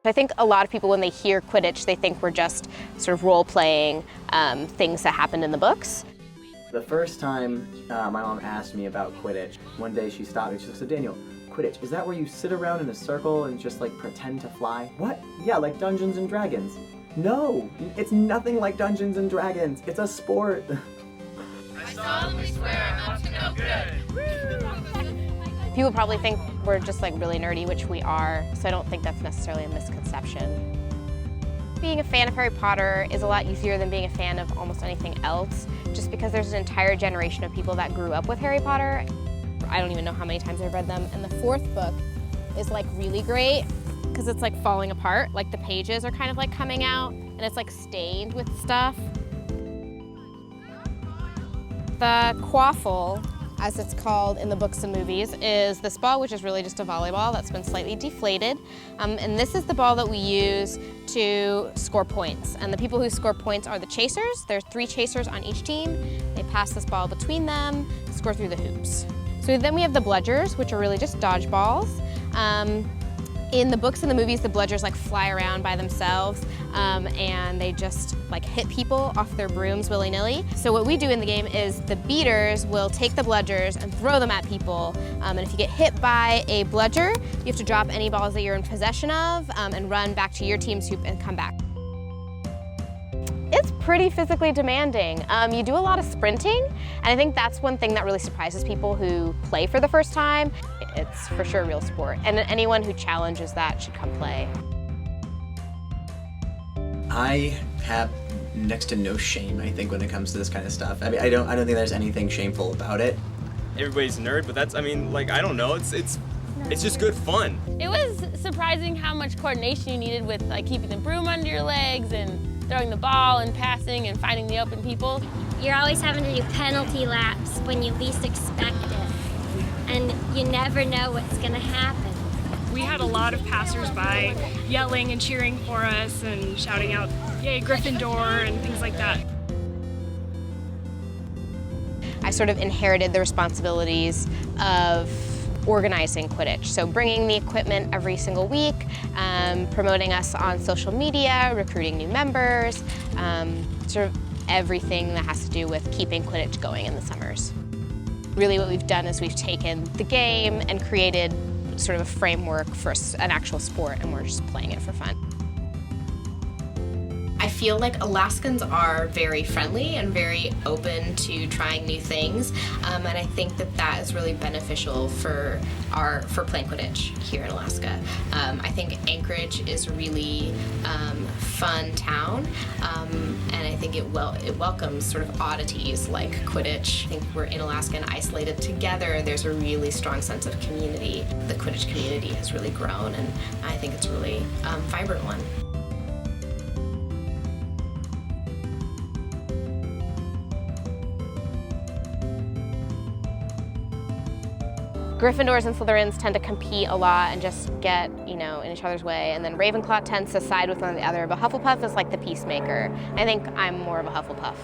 I think a lot of people, when they hear Quidditch, they think we're just sort of role-playing things that happened in the books. The first time my mom asked me about Quidditch, one day she stopped me. She said, "Daniel, Quidditch, is that where you sit around in a circle and just like pretend to fly?" "What? Yeah, like Dungeons and Dragons." "No, it's nothing like Dungeons and Dragons. It's a sport." I solemnly swear I'm up to no good. People probably think we're just like really nerdy, which we are, so I don't think that's necessarily a misconception. Being a fan of Harry Potter is a lot easier than being a fan of almost anything else, just because there's an entire generation of people that grew up with Harry Potter. I don't even know how many times I've read them, and the fourth book is like really great because it's like falling apart, like the pages are kind of like coming out, and it's like stained with stuff. The quaffle, as it's called in the books and movies, is this ball, which is really just a volleyball that's been slightly deflated. And this is the ball that we use to score points. And the people who score points are the chasers. There's 3 chasers on each team. They pass this ball between them, score through the hoops. So then we have the bludgers, which are really just dodgeballs. In the books and the movies, the bludgers like fly around by themselves and they just like hit people off their brooms willy-nilly. So what we do in the game is the beaters will take the bludgers and throw them at people. And if you get hit by a bludger, you have to drop any balls that you're in possession of and run back to your team's hoop and come back. It's pretty physically demanding. You do a lot of sprinting, and I think that's one thing that really surprises people who play for the first time. It's for sure a real sport, and anyone who challenges that should come play. I have next to no shame, I think, when it comes to this kind of stuff. I mean, I don't think there's anything shameful about it. Everybody's a nerd, but that's, I mean, like, I don't know, it's just good fun. It was surprising how much coordination you needed with like keeping the broom under your legs and throwing the ball and passing and finding the open people. You're always having to do penalty laps when you least expect it, and you never know what's going to happen. We had a lot of passers-by yelling and cheering for us and shouting out, "Yay, Gryffindor," and things like that. I sort of inherited the responsibilities of organizing Quidditch. So bringing the equipment every single week, promoting us on social media, recruiting new members, sort of everything that has to do with keeping Quidditch going in the summers. Really what we've done is we've taken the game and created sort of a framework for an actual sport, and we're just playing it for fun. I feel like Alaskans are very friendly and very open to trying new things, and I think that is really beneficial for playing Quidditch here in Alaska. I think Anchorage is a really fun town, and I think it welcomes sort of oddities like Quidditch. I think we're in Alaska and isolated together. There's a really strong sense of community. The Quidditch community has really grown, and I think it's a really vibrant one. Gryffindors and Slytherins tend to compete a lot and just get, in each other's way. And then Ravenclaw tends to side with one or the other, but Hufflepuff is like the peacemaker. I think I'm more of a Hufflepuff.